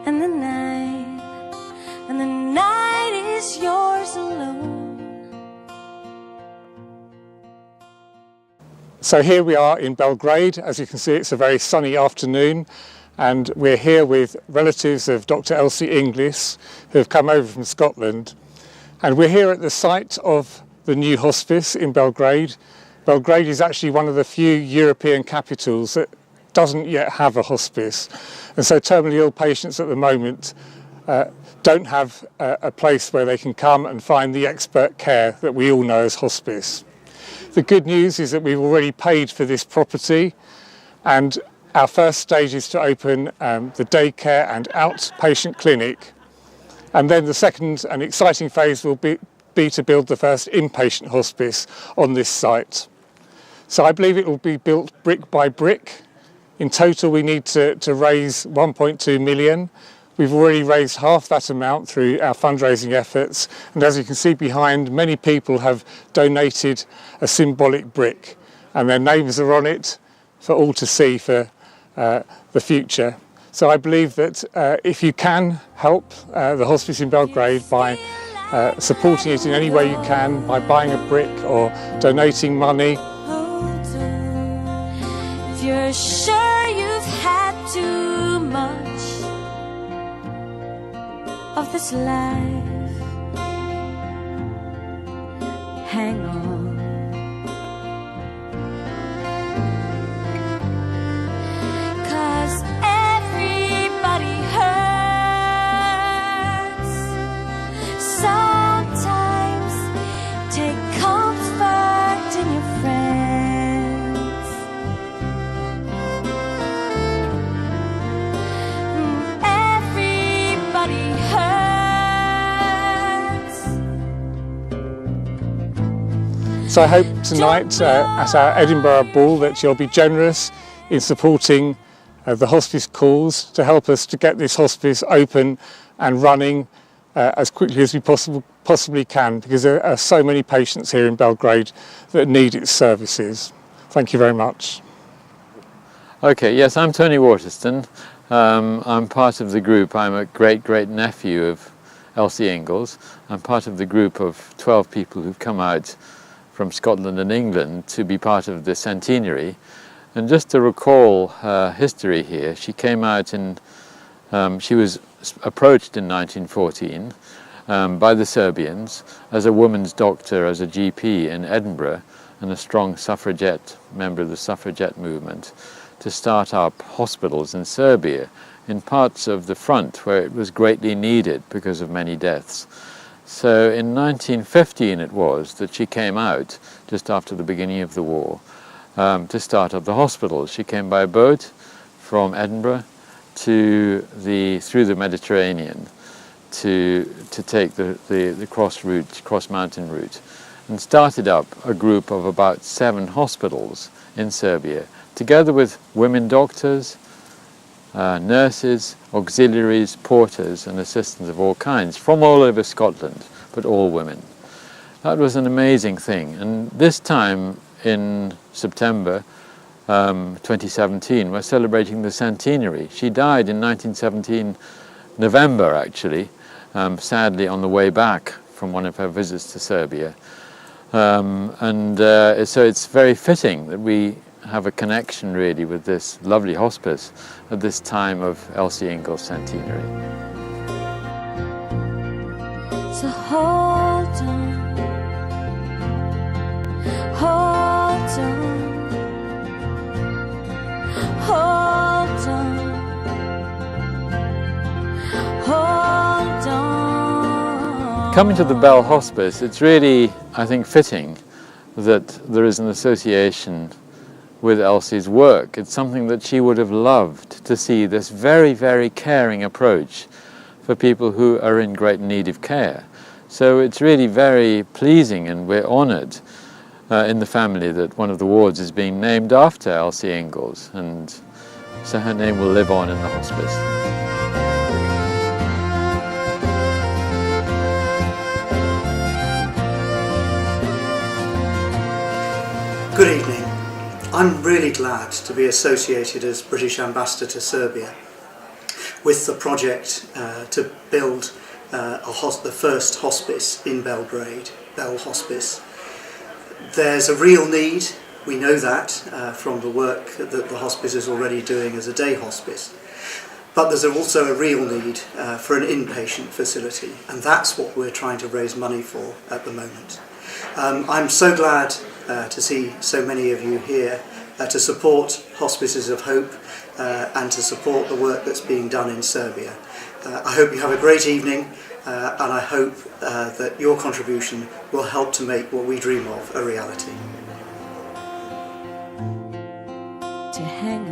and the night is yours alone. So here we are in Belgrade. As you can see, it's a very sunny afternoon, and we're here with relatives of Dr. Elsie Inglis, who have come over from Scotland. And we're here at the site of the new hospice in Belgrade. Belgrade is actually one of the few European capitals that doesn't yet have a hospice. And so terminally ill patients at the moment don't have a place where they can come and find the expert care that we all know as hospice. The good news is that we've already paid for this property, and our first stage is to open the daycare and outpatient clinic. And then the second and exciting phase will be to build the first inpatient hospice on this site. So I believe it will be built brick by brick. In total, we need to raise 1.2 million. We've already raised half that amount through our fundraising efforts, and as you can see behind, many people have donated a symbolic brick, and their names are on it for all to see for the future. So I believe that if you can help the hospice in Belgrade by supporting it in any way you can, by buying a brick or donating money. If you're sure you've had too much of this life, hang on. 'Cause everybody hurts. Sometimes take comfort in your friends. Everybody hurts. So I hope tonight at our Edinburgh Ball that you'll be generous in supporting the hospice cause to help us to get this hospice open and running as quickly as we possibly can, because there are so many patients here in Belgrade that need its services. Thank you very much. Okay, yes, I'm Tony Waterston. I'm part of the group. I'm a great nephew of Elsie Inglis. I'm part of the group of 12 people who've come out from Scotland and England to be part of the centenary. And just to recall her history here, she came out she was approached in 1914 by the Serbians as a woman's doctor, as a GP in Edinburgh, and a strong suffragette, member of the suffragette movement, to start up hospitals in Serbia, in parts of the front where it was greatly needed because of many deaths. So in 1915 it was that she came out, just after the beginning of the war, to start up the hospitals. She came by boat from Edinburgh through the Mediterranean to take the cross mountain route, and started up a group of about 7 hospitals in Serbia, together with women doctors, nurses, auxiliaries, porters and assistants of all kinds from all over Scotland, but all women. That was an amazing thing. And this time in September 2017, we're celebrating the centenary. She died in 1917, November actually, sadly on the way back from one of her visits to Serbia. So it's very fitting that we have a connection really with this lovely hospice at this time of Elsie Inglis' centenary. So hold on, hold on, hold on, hold on. Coming to the Bel-Hospice, it's really, I think, fitting that there is an association with Elsie's work. It's something that she would have loved to see, this very caring approach for people who are in great need of care. So it's really very pleasing, and we're honoured in the family that one of the wards is being named after Elsie Inglis, and so her name will live on in the hospice. Good evening. I'm really glad to be associated as British Ambassador to Serbia with the project to build the first hospice in Belgrade, Bel-Hospice. There's a real need, we know that from the work that the hospice is already doing as a day hospice. But there's also a real need for an inpatient facility, and that's what we're trying to raise money for at the moment. I'm so glad to see so many of you here to support Hospices of Hope and to support the work that's being done in Serbia. I hope you have a great evening, and I hope that your contribution will help to make what we dream of a reality. to hang